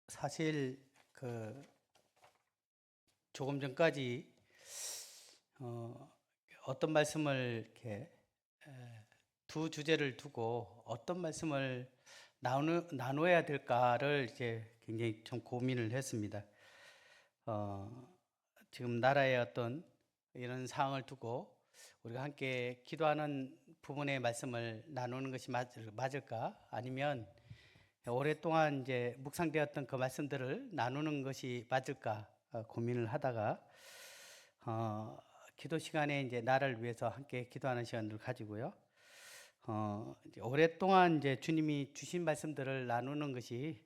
사실 조금 전까지 어떤 말씀을 이렇게 두 주제를 두고 어떤 말씀을 나누어야 될까를 이제 굉장히 좀 고민을 했습니다. 지금 나라의 어떤 이런 상황을 두고 우리가 함께 기도하는 부분의 말씀을 나누는 것이 맞을까? 아니면 오랫동안 이제 묵상되었던 그 말씀들을 나누는 것이 맞을까 고민을 하다가 기도 시간에 이제 나를 위해서 함께 기도하는 시간을 가지고요. 이제 오랫동안 이제 주님이 주신 말씀들을 나누는 것이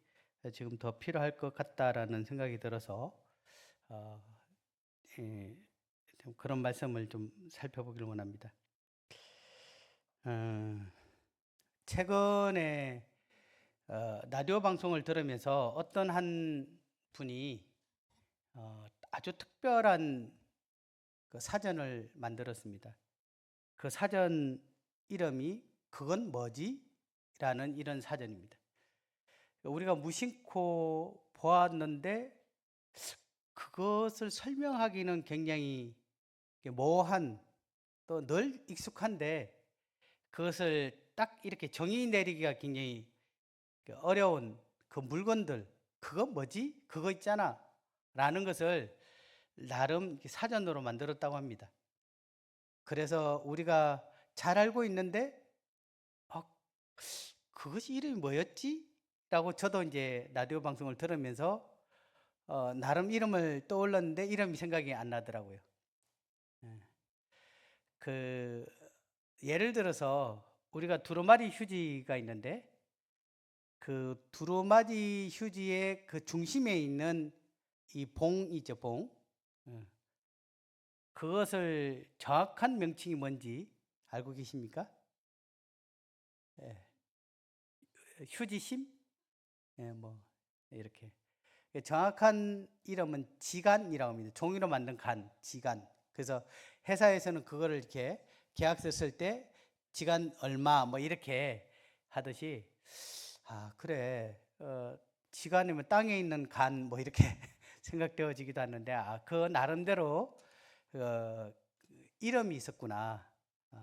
지금 더 필요할 것 같다라는 생각이 들어서 어, 예, 좀 그런 말씀을 좀 살펴보기를 원합니다. 어, 최근에 라디오 방송을 들으면서 어떤 한 분이 아주 특별한 그 사전을 만들었습니다. 그 사전 이름이 그건 뭐지? 라는 이런 사전입니다. 우리가 무심코 보았는데 그것을 설명하기는 굉장히 모호한 또 늘 익숙한데 그것을 딱 이렇게 정의 내리기가 굉장히 어려운 그 물건들, 그거 뭐지? 그거 있잖아. 라는 것을 나름 사전으로 만들었다고 합니다. 그래서 우리가 잘 알고 있는데, 어, 그것이 이름이 뭐였지? 라고 저도 이제 라디오 방송을 들으면서 나름 이름을 떠올랐는데 이름이 생각이 안 나더라고요. 예. 그 예를 들어서 우리가 두루마리 휴지가 있는데 그 두루마리 휴지의 그 중심에 있는 이 봉이죠, 봉. 예. 그것을 정확한 명칭이 뭔지 알고 계십니까? 예. 휴지심? 예, 뭐 이렇게 정확한 이름은 지간이라고 합니다. 종이로 만든 간, 지간. 그래서 회사에서는 그거를 이렇게 계약서 쓸 때 지간 얼마 뭐 이렇게 하듯이 아 그래 지간이면 땅에 있는 간 뭐 이렇게 생각되어지기도 하는데 그 나름대로 어, 이름이 있었구나.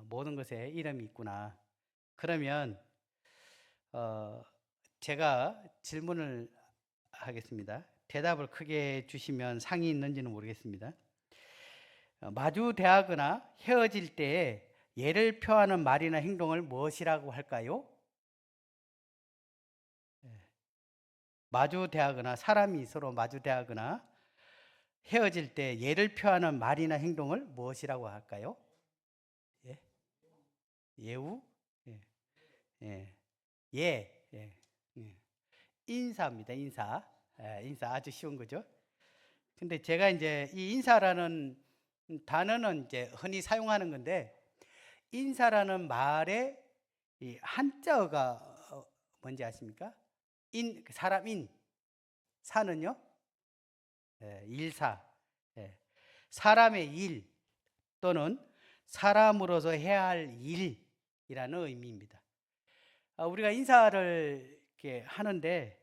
모든 것에 이름이 있구나. 그러면 어, 제가 질문을 하겠습니다. 대답을 크게 주시면 상이 있는지는 모르겠습니다. 마주 대하거나 헤어질 때에 예를 표하는 말이나 행동을 무엇이라고 할까요? 예. 마주 대하거나 사람이 서로 마주 대하거나 헤어질 때 예를 표하는 말이나 행동을 무엇이라고 할까요? 예? 예우? 예. 예. 예. 예. 예. 인사입니다. 인사. 예, 인사 아주 쉬운 거죠. 근데 제가 이제 이 인사라는 단어는 이제 흔히 사용하는 건데 인사라는 말의 이 한자어가 뭔지 아십니까? 사람 사는요? 예, 일사. 예, 사람의 일 또는 사람으로서 해야 할 일이라는 의미입니다. 우리가 인사를 이렇게 하는데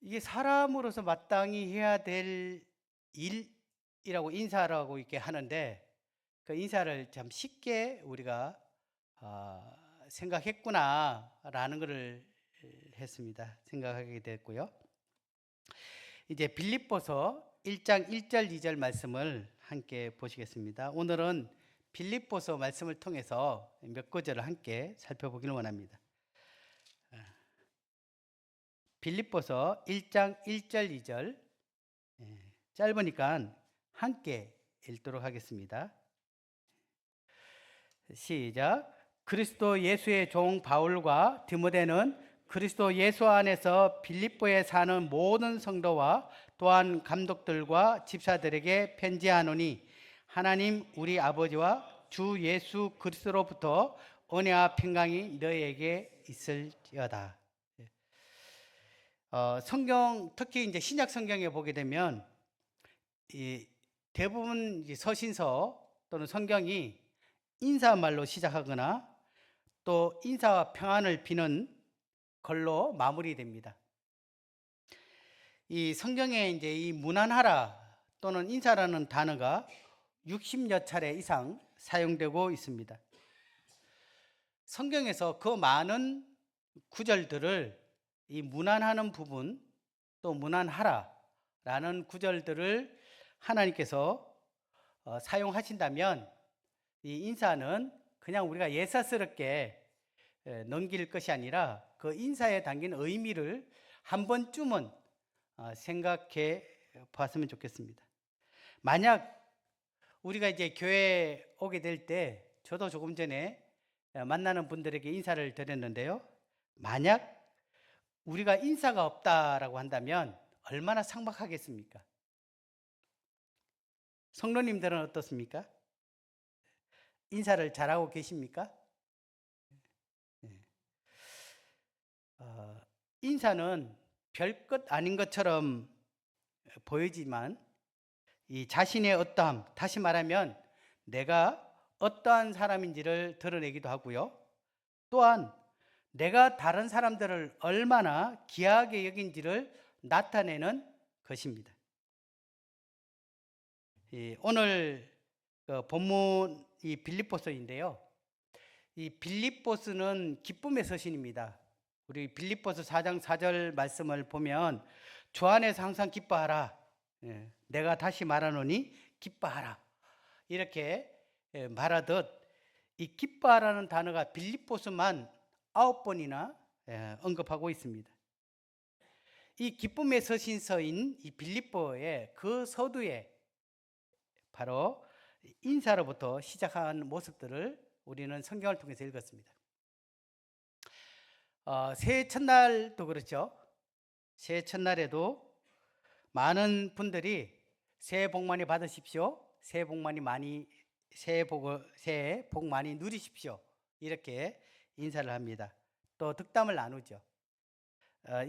이게 사람으로서 마땅히 해야 될 일이라고 인사라고 이렇게 하는데 그 인사를 참 쉽게 우리가 생각했구나라는 것을 했습니다. 생각하게 됐고요. 이제 빌립보서 1장 1절 2절 말씀을 함께 보시겠습니다. 오늘은 빌립보서 말씀을 통해서 몇 구절을 함께 살펴보기를 원합니다. 빌립보서 1장 1절 2절 짧으니까 함께 읽도록 하겠습니다. 시작. 그리스도 예수의 종 바울과 디모데는 그리스도 예수 안에서 빌립보에 사는 모든 성도와 또한 감독들과 집사들에게 편지하노니 하나님 우리 아버지와 주 예수 그리스도로부터 은혜와 평강이 너희에게 있을지어다. 성경 특히 이제 신약 성경에 보게 되면 이 대부분 서신서 또는 성경이 인사말로 시작하거나 또 인사와 평안을 비는 걸로 마무리됩니다. 이 성경에 이제 이 문안하라 또는 인사라는 단어가 60여 차례 이상 사용되고 있습니다. 성경에서 그 많은 구절들을 이 문안하는 부분 또 문안하라라는 구절들을 하나님께서 사용하신다면 이 인사는 그냥 우리가 예사스럽게 넘길 것이 아니라 그 인사에 담긴 의미를 한 번쯤은 생각해 봤으면 좋겠습니다. 만약 우리가 이제 교회에 오게 될 때 저도 조금 전에 만나는 분들에게 인사를 드렸는데요. 만약 우리가 인사가 없다라고 한다면 얼마나 삭막하겠습니까? 성도님들은 어떻습니까? 인사를 잘하고 계십니까? 인사는 별것 아닌 것처럼 보이지만 이 자신의 어떠함, 다시 말하면 내가 어떠한 사람인지를 드러내기도 하고요. 또한 내가 다른 사람들을 얼마나 귀하게 여긴지를 나타내는 것입니다. 오늘 본문 이 빌립보서인데요. 이 빌립보서는 기쁨의 서신입니다. 우리 빌립보서 4장 4절 말씀을 보면 주 안에서 항상 기뻐하라. 내가 다시 말하노니 기뻐하라. 이렇게 말하듯 이 기뻐하라는 단어가 빌립보서만 9번이나 언급하고 있습니다. 이 기쁨의 서신서인 이 빌립보의 그 서두에 바로 인사로부터 시작한 모습들을 우리는 성경을 통해서 읽었습니다. 새해 첫날도 그렇죠. 새해 첫날에도 많은 분들이 새해 복 많이 받으십시오. 새해 복 많이 누리십시오. 이렇게 인사를 합니다. 또 득담을 나누죠.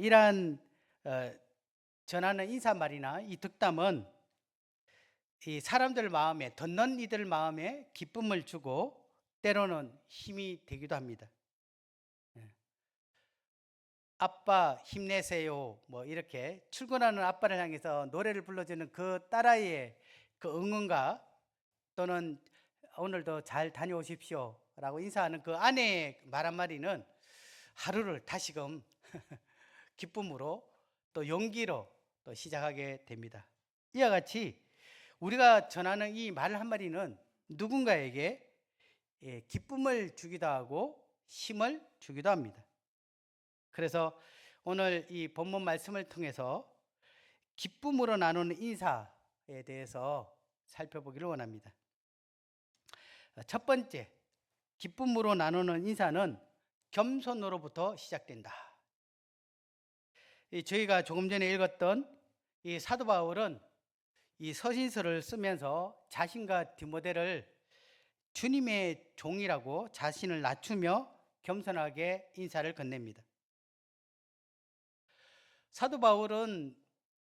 이러한 전하는 인사말이나 이 득담은 이 사람들 마음에, 듣는 이들 마음에 기쁨을 주고 때로는 힘이 되기도 합니다. 아빠 힘내세요. 뭐 이렇게 출근하는 아빠를 향해서 노래를 불러주는 그 딸아이의 그 응원과 또는 오늘도 잘 다녀오십시오 라고 인사하는 그 아내의 말 한마디는 하루를 다시금 기쁨으로 또 용기로 또 시작하게 됩니다. 이와 같이 우리가 전하는 이 말 한마디는 누군가에게 기쁨을 주기도 하고 힘을 주기도 합니다. 그래서 오늘 이 본문 말씀을 통해서 기쁨으로 나누는 인사에 대해서 살펴보기를 원합니다. 첫 번째, 기쁨으로 나누는 인사는 겸손으로부터 시작된다. 저희가 조금 전에 읽었던 이 사도 바울은 이 서신서를 쓰면서 자신과 디모데를 주님의 종이라고 자신을 낮추며 겸손하게 인사를 건넵니다. 사도 바울은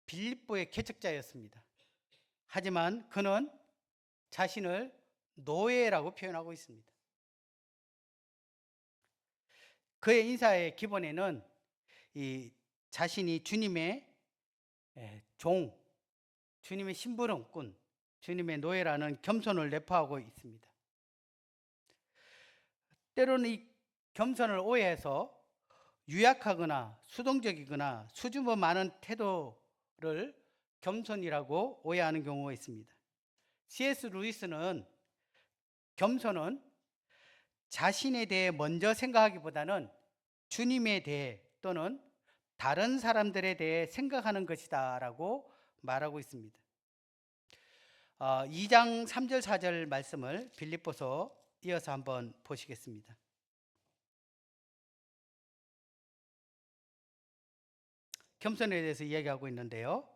빌립보의 개척자였습니다. 하지만 그는 자신을 노예라고 표현하고 있습니다. 그의 인사의 기본에는 이 자신이 주님의 종, 주님의 심부름꾼, 주님의 노예라는 겸손을 내포하고 있습니다. 때로는 이 겸손을 오해해서 유약하거나 수동적이거나 수줍어 많은 태도를 겸손이라고 오해하는 경우가 있습니다. C.S. 루이스는 겸손은 자신에 대해 먼저 생각하기보다는 주님에 대해 또는 다른 사람들에 대해 생각하는 것이다 라고 말하고 있습니다. 2장 3절 4절 말씀을 빌립보서 이어서 한번 보시겠습니다. 겸손에 대해서 이야기하고 있는데요.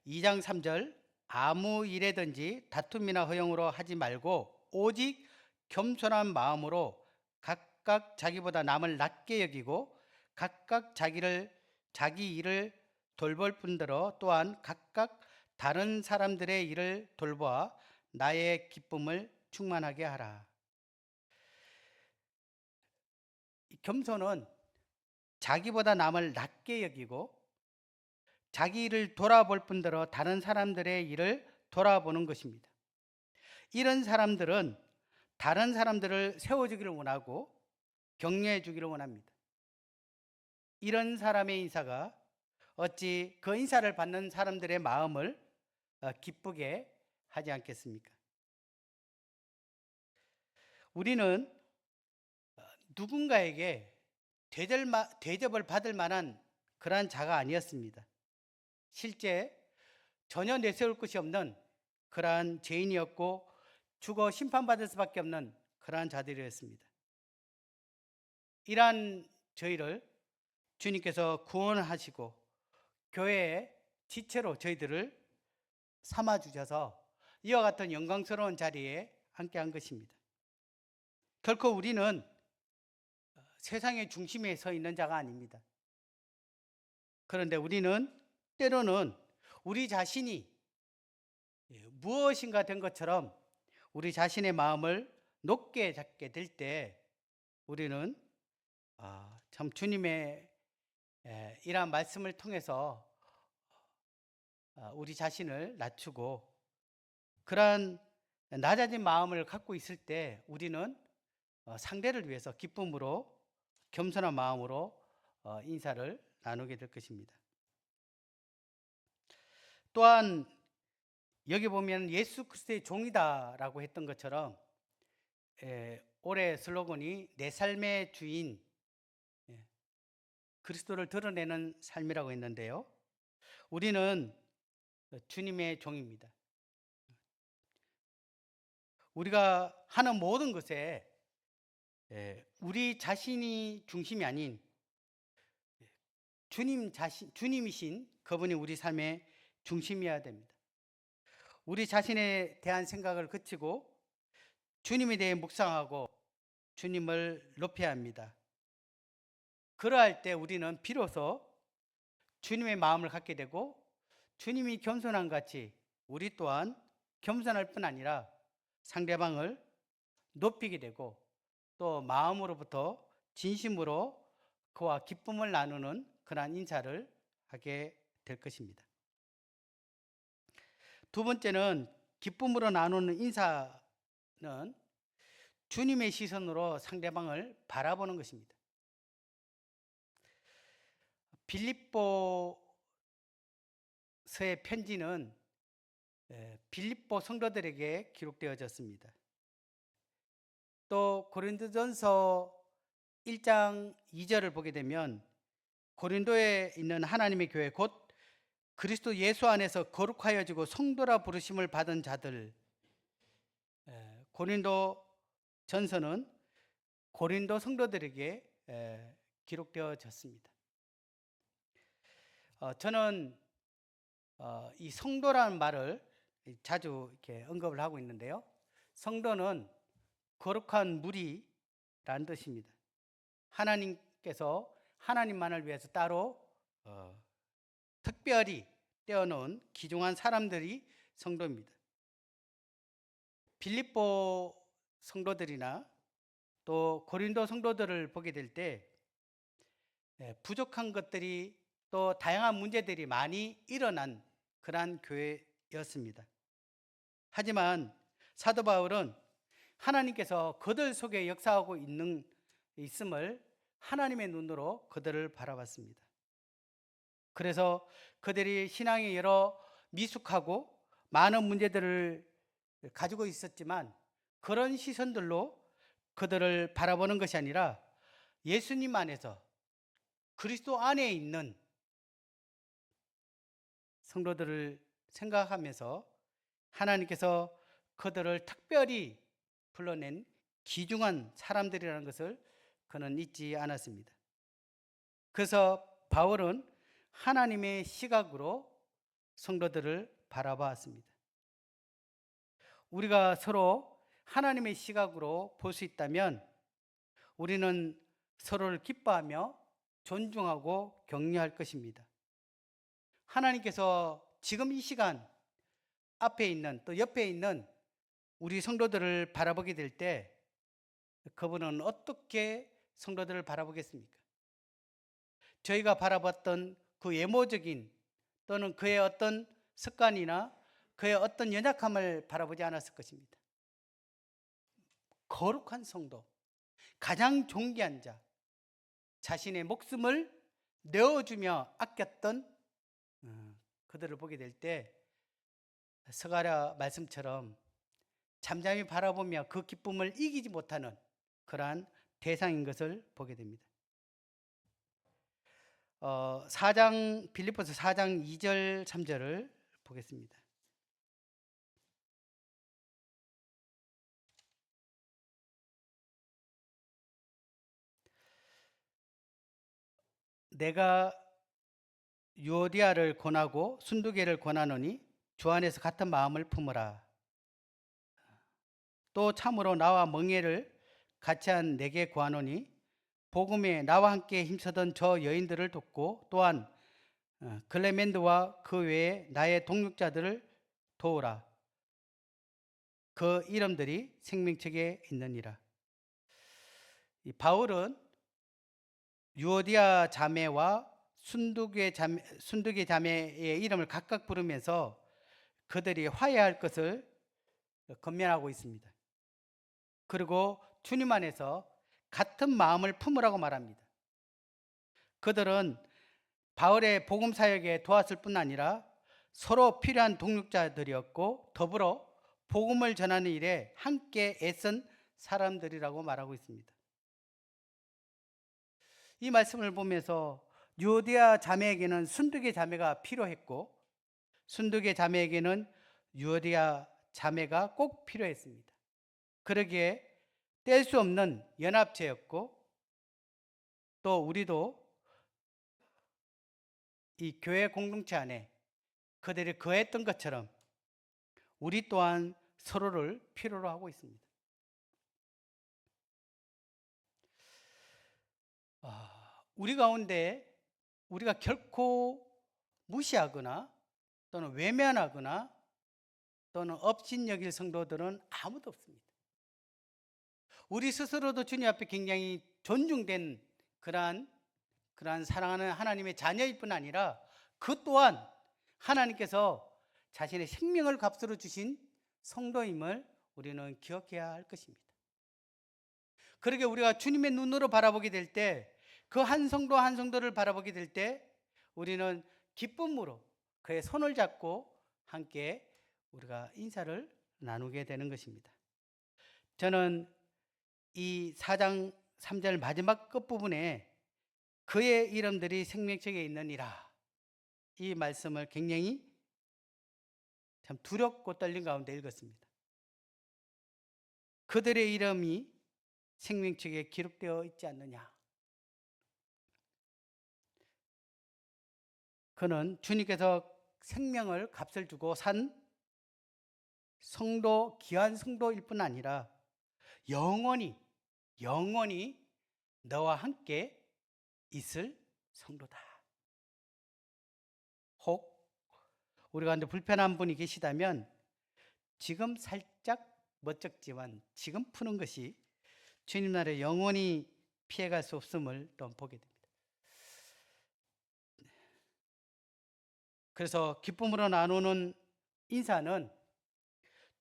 2장 3절 아무 일에든지 다툼이나 허용으로 하지 말고 오직 겸손한 마음으로 각각 자기보다 남을 낮게 여기고 각각 자기 일을 돌볼 뿐더러 또한 각각 다른 사람들의 일을 돌보아 나의 기쁨을 충만하게 하라. 겸손은 자기보다 남을 낮게 여기고 자기 일을 돌아볼 뿐더러 다른 사람들의 일을 돌아보는 것입니다. 이런 사람들은 다른 사람들을 세워주기를 원하고 격려해 주기를 원합니다. 이런 사람의 인사가 어찌 그 인사를 받는 사람들의 마음을 기쁘게 하지 않겠습니까? 우리는 누군가에게 대접을 받을 만한 그러한 자가 아니었습니다. 실제 전혀 내세울 것이 없는 그러한 죄인이었고 죽어 심판받을 수밖에 없는 그러한 자들이었습니다. 이러한 저희를 주님께서 구원하시고 교회의 지체로 저희들을 삼아 주셔서 이와 같은 영광스러운 자리에 함께 한 것입니다. 결코 우리는 세상의 중심에 서 있는 자가 아닙니다. 그런데 우리는 때로는 우리 자신이 무엇인가 된 것처럼 우리 자신의 마음을 높게 잡게 될 때 우리는 참 주님의 이러한 말씀을 통해서 우리 자신을 낮추고 그러한 낮아진 마음을 갖고 있을 때 우리는 상대를 위해서 기쁨으로 겸손한 마음으로 인사를 나누게 될 것입니다. 또한 여기 보면 예수 그리스도의 종이다라고 했던 것처럼 올해 슬로건이 내 삶의 주인 그리스도를 드러내는 삶이라고 했는데요. 우리는 주님의 종입니다. 우리가 하는 모든 것에 우리 자신이 중심이 아닌 주님이신 그분이 우리 삶의 중심이어야 됩니다. 우리 자신에 대한 생각을 그치고 주님에 대해 묵상하고 주님을 높여야 합니다. 그러할 때 우리는 비로소 주님의 마음을 갖게 되고 주님이 겸손한 같이 우리 또한 겸손할 뿐 아니라 상대방을 높이게 되고 또 마음으로부터 진심으로 그와 기쁨을 나누는 그러한 인사를 하게 될 것입니다. 두 번째는 기쁨으로 나누는 인사는 주님의 시선으로 상대방을 바라보는 것입니다. 빌립보서의 편지는 빌립보 성도들에게 기록되어졌습니다. 또 고린도전서 1장 2절을 보게 되면 고린도에 있는 하나님의 교회 곧 그리스도 예수 안에서 거룩하여지고 성도라 부르심을 받은 자들, 고린도 전서는 고린도 성도들에게 기록되어졌습니다. 저는 이 성도라는 말을 자주 이렇게 언급을 하고 있는데요. 성도는 거룩한 무리라는 뜻입니다. 하나님께서 하나님만을 위해서 따로 특별히 떼어놓은 귀중한 사람들이 성도입니다. 빌립보 성도들이나 또 고린도 성도들을 보게 될 때 부족한 것들이 또 다양한 문제들이 많이 일어난 그러한 교회였습니다. 하지만 사도 바울은 하나님께서 그들 속에 역사하고 있음을 하나님의 눈으로 그들을 바라봤습니다. 그래서 그들이 신앙의 여러 미숙하고 많은 문제들을 가지고 있었지만 그런 시선들로 그들을 바라보는 것이 아니라 예수님 안에서 그리스도 안에 있는 성도들을 생각하면서 하나님께서 그들을 특별히 불러낸 귀중한 사람들이라는 것을 그는 잊지 않았습니다. 그래서 바울은 하나님의 시각으로 성도들을 바라봤습니다. 우리가 서로 하나님의 시각으로 볼 수 있다면 우리는 서로를 기뻐하며 존중하고 격려할 것입니다. 하나님께서 지금 이 시간 앞에 있는 또 옆에 있는 우리 성도들을 바라보게 될 때 그분은 어떻게 성도들을 바라보겠습니까? 저희가 바라봤던 그 외모적인 또는 그의 어떤 습관이나 그의 어떤 연약함을 바라보지 않았을 것입니다. 거룩한 성도, 가장 존귀한 자, 자신의 목숨을 내어주며 아꼈던 그들을 보게 될 때 스가랴 말씀처럼 잠잠히 바라보며 그 기쁨을 이기지 못하는 그러한 대상인 것을 보게 됩니다. 4장 빌립보서 4장 2절 3절을 보겠습니다. 내가 유오디아를 권하고 순두계를 권하노니 주 안에서 같은 마음을 품으라. 또 참으로 나와 멍에를 같이 한 내게 구하노니 복음에 나와 함께 힘쓰던 저 여인들을 돕고 또한 클레멘드와 그 외에 나의 동역자들을 도우라. 그 이름들이 생명책에 있느니라. 이 바울은 유오디아 자매와 순두계 자매의 이름을 각각 부르면서 그들이 화해할 것을 권면하고 있습니다. 그리고 주님 안에서 같은 마음을 품으라고 말합니다. 그들은 바울의 복음 사역에 도왔을 뿐 아니라 서로 필요한 동역자들이었고 더불어 복음을 전하는 일에 함께 애쓴 사람들이라고 말하고 있습니다. 이 말씀을 보면서 유오디아 자매에게는 순두계 자매가 필요했고 순두계 자매에게는 유오디아 자매가 꼭 필요했습니다. 그러기에 뗄 수 없는 연합체였고 또 우리도 이 교회 공동체 안에 그들이 거했던 것처럼 우리 또한 서로를 필요로 하고 있습니다. 우리 가운데 우리가 결코 무시하거나 또는 외면하거나 또는 업신여길 성도들은 아무도 없습니다. 우리 스스로도 주님 앞에 굉장히 존중된 그러한 사랑하는 하나님의 자녀일 뿐 아니라 그 또한 하나님께서 자신의 생명을 값으로 주신 성도임을 우리는 기억해야 할 것입니다. 그러게 우리가 주님의 눈으로 바라보게 될 때 그 한 성도 한 성도를 바라보게 될 때 우리는 기쁨으로 그의 손을 잡고 함께 우리가 인사를 나누게 되는 것입니다. 저는 이 4장 3절 마지막 끝부분에 그의 이름들이 생명책에 있느니라 이 말씀을 굉장히 참 두렵고 떨린 가운데 읽었습니다. 그들의 이름이 생명책에 기록되어 있지 않느냐. 그는 주님께서 생명을 값을 주고 산 성도, 귀한 성도일 뿐 아니라 영원히 너와 함께 있을 성도다. 혹 우리 가운데 불편한 분이 계시다면 지금 살짝 멋쩍지만 지금 푸는 것이 주님 나라에 영원히 피해갈 수 없음을 또 보게 됩니다. 그래서 기쁨으로 나누는 인사는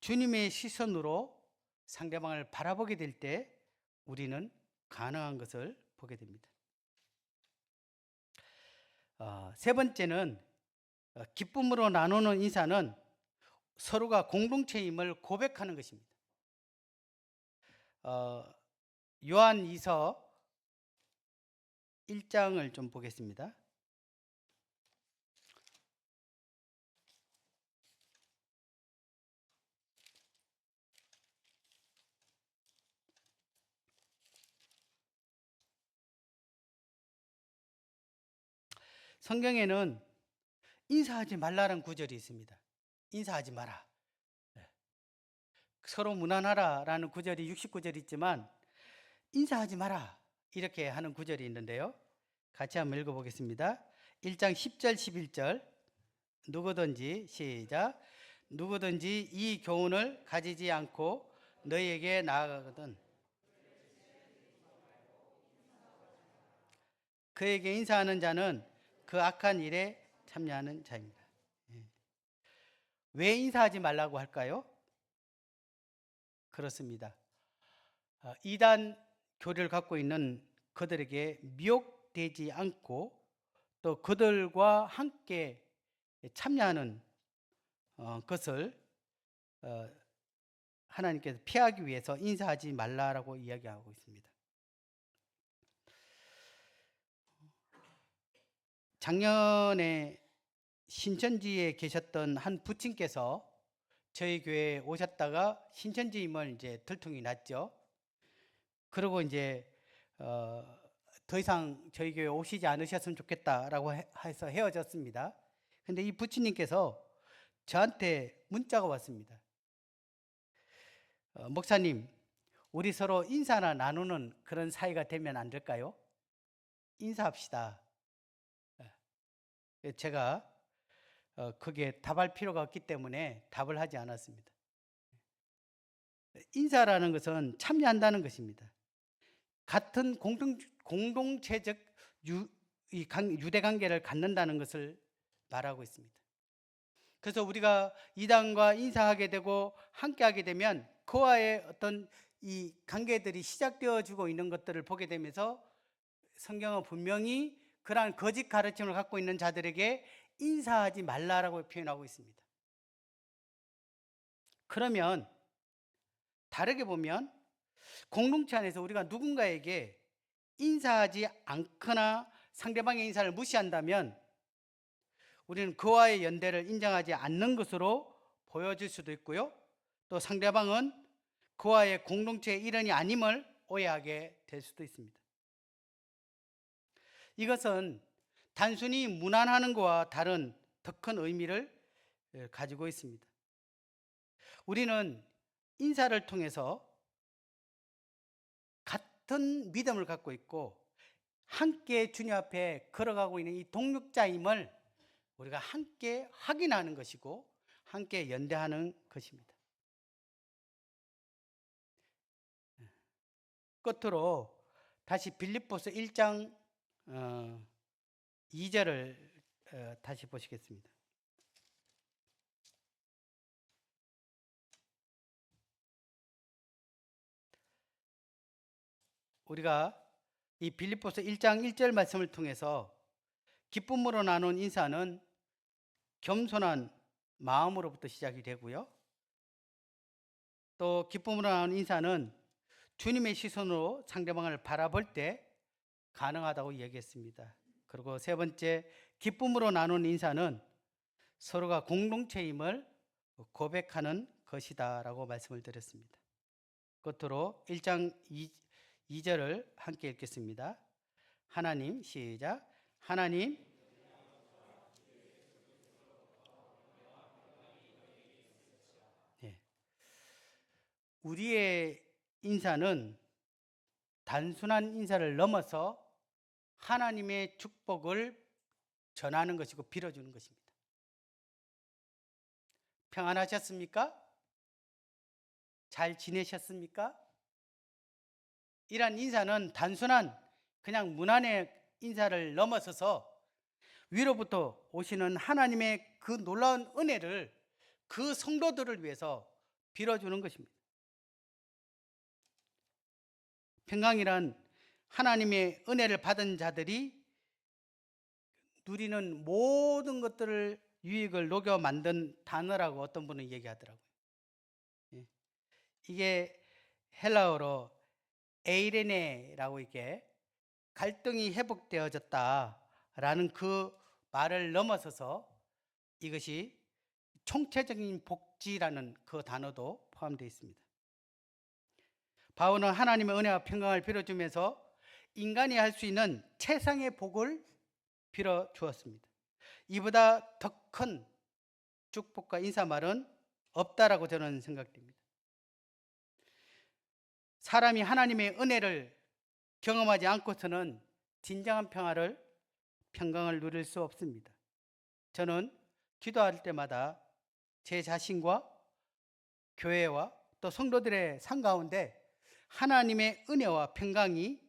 주님의 시선으로 상대방을 바라보게 될 때 우리는 가능한 것을 보게 됩니다. 세 번째는 기쁨으로 나누는 인사는 서로가 공동체임을 고백하는 것입니다. 요한 2서 1장을 좀 보겠습니다. 성경에는 인사하지 말라는 구절이 있습니다. 인사하지 마라. 서로 무난하라라는 구절이 69절 있지만 인사하지 마라 이렇게 하는 구절이 있는데요. 같이 한번 읽어보겠습니다. 1장 10절 11절 누구든지 시작 누구든지 이 교훈을 가지지 않고 너희에게 나아가거든 그에게 인사하는 자는 그 악한 일에 참여하는 자입니다. 예. 왜 인사하지 말라고 할까요? 그렇습니다. 이단 교리를 갖고 있는 그들에게 미혹되지 않고 또 그들과 함께 참여하는 것을 하나님께서 피하기 위해서 인사하지 말라라고 이야기하고 있습니다. 작년에 신천지에 계셨던 한 부친께서 저희 교회에 오셨다가 신천지임을 이제 들통이 났죠. 그리고 이제 더 이상 저희 교회 오시지 않으셨으면 좋겠다라고 해서 헤어졌습니다. 근데 이 부친님께서 저한테 문자가 왔습니다. 목사님, 우리 서로 인사나 나누는 그런 사이가 되면 안 될까요? 인사합시다. 제가 그게 답할 필요가 없기 때문에 답을 하지 않았습니다. 인사라는 것은 참여한다는 것입니다. 같은 공동체적 유대관계를 갖는다는 것을 말하고 있습니다. 그래서 우리가 이단과 인사하게 되고 함께하게 되면 그와의 어떤 이 관계들이 시작되어지고 있는 것들을 보게 되면서 성경은 분명히 그러한 거짓 가르침을 갖고 있는 자들에게 인사하지 말라라고 표현하고 있습니다. 그러면 다르게 보면 공동체 안에서 우리가 누군가에게 인사하지 않거나 상대방의 인사를 무시한다면 우리는 그와의 연대를 인정하지 않는 것으로 보여질 수도 있고요. 또 상대방은 그와의 공동체의 일원이 아님을 오해하게 될 수도 있습니다. 이것은 단순히 무난하는 것과 다른 더 큰 의미를 가지고 있습니다. 우리는 인사를 통해서 같은 믿음을 갖고 있고 함께 주님 앞에 걸어가고 있는 이 동력자임을 우리가 함께 확인하는 것이고 함께 연대하는 것입니다. 끝으로 다시 빌립보서 1장 2절을 다시 보시겠습니다. 우리가 이 빌립보서 1장 1절 말씀을 통해서 기쁨으로 나눈 인사는 겸손한 마음으로부터 시작이 되고요. 또 기쁨으로 나눈 인사는 주님의 시선으로 상대방을 바라볼 때 가능하다고 얘기했습니다. 그리고 세 번째, 기쁨으로 나눈 인사는 서로가 공동체임을 고백하는 것이다라고 말씀을 드렸습니다. 끝으로 1장 2절을 함께 읽겠습니다. 하나님, 시작. 하나님, 네. 우리의 인사는 단순한 인사를 넘어서 하나님의 축복을 전하는 것이고 빌어주는 것입니다. 평안하셨습니까? 잘 지내셨습니까? 이러한 인사는 단순한 그냥 문안의 인사를 넘어서서 위로부터 오시는 하나님의 그 놀라운 은혜를 그 성도들을 위해서 빌어주는 것입니다. 평강이란 하나님의 은혜를 받은 자들이 누리는 모든 것들을 유익을 녹여 만든 단어라고 어떤 분은 얘기하더라고요. 이게 헬라어로 에이레네라고 이게 갈등이 회복되어졌다라는 그 말을 넘어서서 이것이 총체적인 복지라는 그 단어도 포함되어 있습니다. 바울은 하나님의 은혜와 평강을 빌어주면서 인간이 할 수 있는 최상의 복을 빌어 주었습니다. 이보다 더 큰 축복과 인사말은 없다라고 저는 생각됩니다. 사람이 하나님의 은혜를 경험하지 않고서는 진정한 평강을 누릴 수 없습니다. 저는 기도할 때마다 제 자신과 교회와 또 성도들의 삶 가운데 하나님의 은혜와 평강이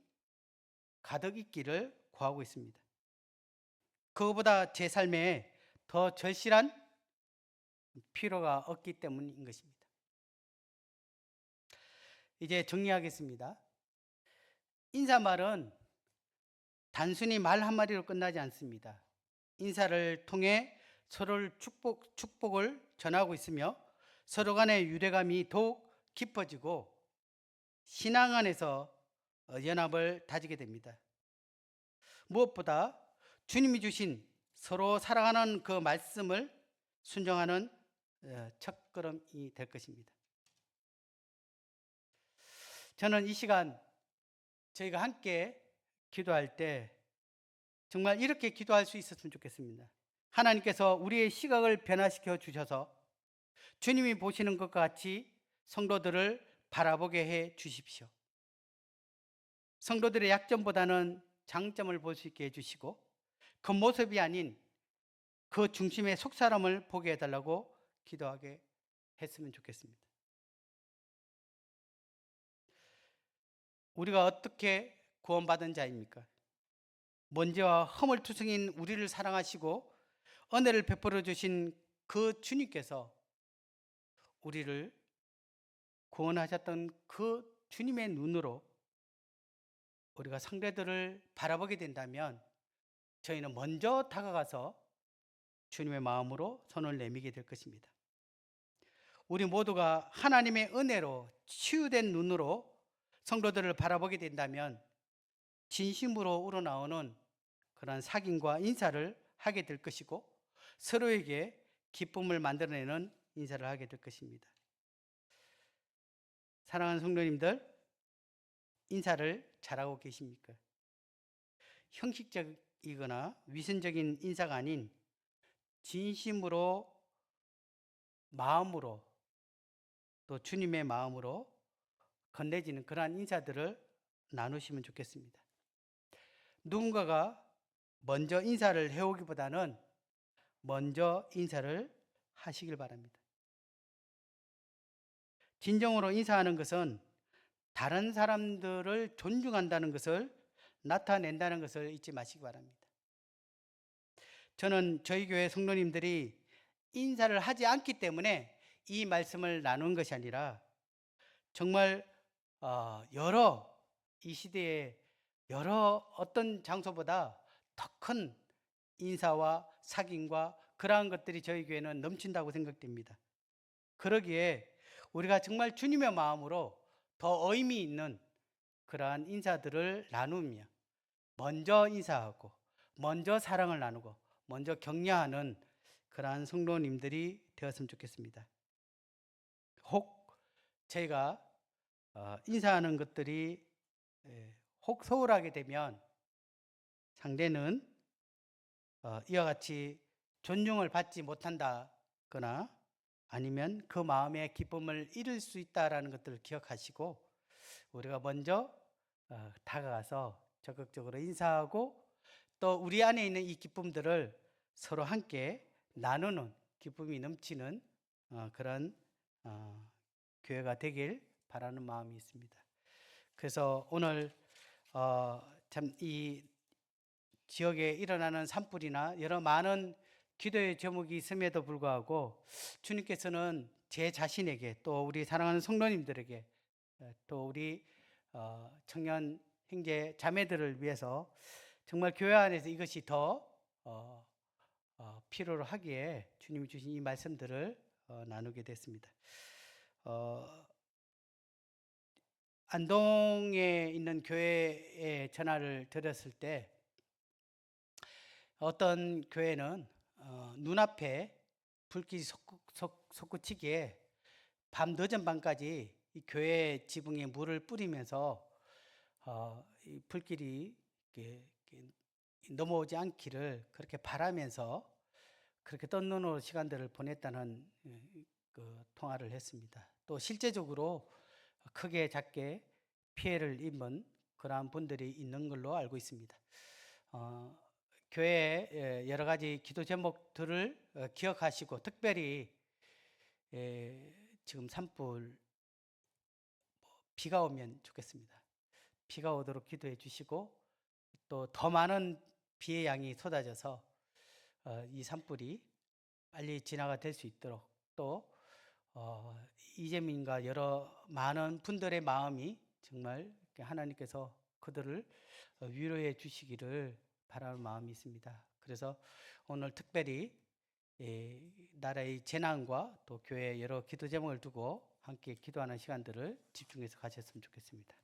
가득 있기를 구하고 있습니다. 그것보다 제 삶에 더 절실한 필요가 없기 때문인 것입니다. 이제 정리하겠습니다. 인사말은 단순히 말 한마디로 끝나지 않습니다. 인사를 통해 서로를 축복을 전하고 있으며 서로 간의 유대감이 더욱 깊어지고 신앙 안에서 연합을 다지게 됩니다. 무엇보다 주님이 주신 서로 사랑하는 그 말씀을 순종하는 첫걸음이 될 것입니다. 저는 이 시간 저희가 함께 기도할 때 정말 이렇게 기도할 수 있었으면 좋겠습니다. 하나님께서 우리의 시각을 변화시켜 주셔서 주님이 보시는 것과 같이 성도들을 바라보게 해 주십시오. 성도들의 약점보다는 장점을 볼 수 있게 해주시고 그 모습이 아닌 그 중심의 속사람을 보게 해달라고 기도하게 했으면 좋겠습니다. 우리가 어떻게 구원받은 자입니까? 먼지와 허물투성인 우리를 사랑하시고 은혜를 베풀어 주신 그 주님께서 우리를 구원하셨던 그 주님의 눈으로 우리가 상대들을 바라보게 된다면 저희는 먼저 다가가서 주님의 마음으로 손을 내미게 될 것입니다. 우리 모두가 하나님의 은혜로 치유된 눈으로 성도들을 바라보게 된다면 진심으로 우러나오는 그런 사귐과 인사를 하게 될 것이고 서로에게 기쁨을 만들어내는 인사를 하게 될 것입니다. 사랑하는 성도님들, 인사를 잘하고 계십니까? 형식적이거나 위선적인 인사가 아닌 진심으로 마음으로 또 주님의 마음으로 건네지는 그러한 인사들을 나누시면 좋겠습니다. 누군가가 먼저 인사를 해오기보다는 먼저 인사를 하시길 바랍니다. 진정으로 인사하는 것은 다른 사람들을 존중한다는 것을 나타낸다는 것을 잊지 마시기 바랍니다. 저는 저희 교회 성도님들이 인사를 하지 않기 때문에 이 말씀을 나눈 것이 아니라 정말 이 시대에 여러 어떤 장소보다 더 큰 인사와 사귐과 그러한 것들이 저희 교회는 넘친다고 생각됩니다. 그러기에 우리가 정말 주님의 마음으로 더 의미 있는 그러한 인사들을 나누며 먼저 인사하고 먼저 사랑을 나누고 먼저 격려하는 그러한 성도님들이 되었으면 좋겠습니다. 혹 저희가 인사하는 것들이 혹 소홀하게 되면 상대는 이와 같이 존중을 받지 못한다거나 아니면 그 마음의 기쁨을 잃을 수 있다라는 것들을 기억하시고 우리가 먼저 다가가서 적극적으로 인사하고 또 우리 안에 있는 이 기쁨들을 서로 함께 나누는 기쁨이 넘치는 그런 교회가 되길 바라는 마음이 있습니다. 그래서 오늘 참 이 지역에 일어나는 산불이나 여러 많은 기도의 제목이 있음에도 불구하고 주님께서는 제 자신에게 또 우리 사랑하는 성도님들에게 또 우리 청년 형제 자매들을 위해서 정말 교회 안에서 이것이 더 필요로 하기에 주님이 주신 이 말씀들을 나누게 됐습니다. 안동에 있는 교회에 전화를 드렸을 때 어떤 교회는 눈앞에 불길이 솟구치기에 밤 늦은 밤까지 이 교회 지붕에 물을 뿌리면서 이 불길이 이렇게 넘어오지 않기를 그렇게 바라면서 그렇게 뜬 눈으로 시간들을 보냈다는 그 통화를 했습니다. 또 실제적으로 크게 작게 피해를 입은 그러한 분들이 있는 걸로 알고 있습니다. 교회의 여러 가지 기도 제목들을 기억하시고 특별히 지금 산불 비가 오면 좋겠습니다. 비가 오도록 기도해 주시고 또 더 많은 비의 양이 쏟아져서 이 산불이 빨리 진화가 될 수 있도록 또 이재민과 여러 많은 분들의 마음이 정말 하나님께서 그들을 위로해 주시기를 바라는 마음이 있습니다. 그래서 오늘 특별히 나라의 재난과 또 교회의 여러 기도 제목을 두고 함께 기도하는 시간들을 집중해서 가졌으면 좋겠습니다.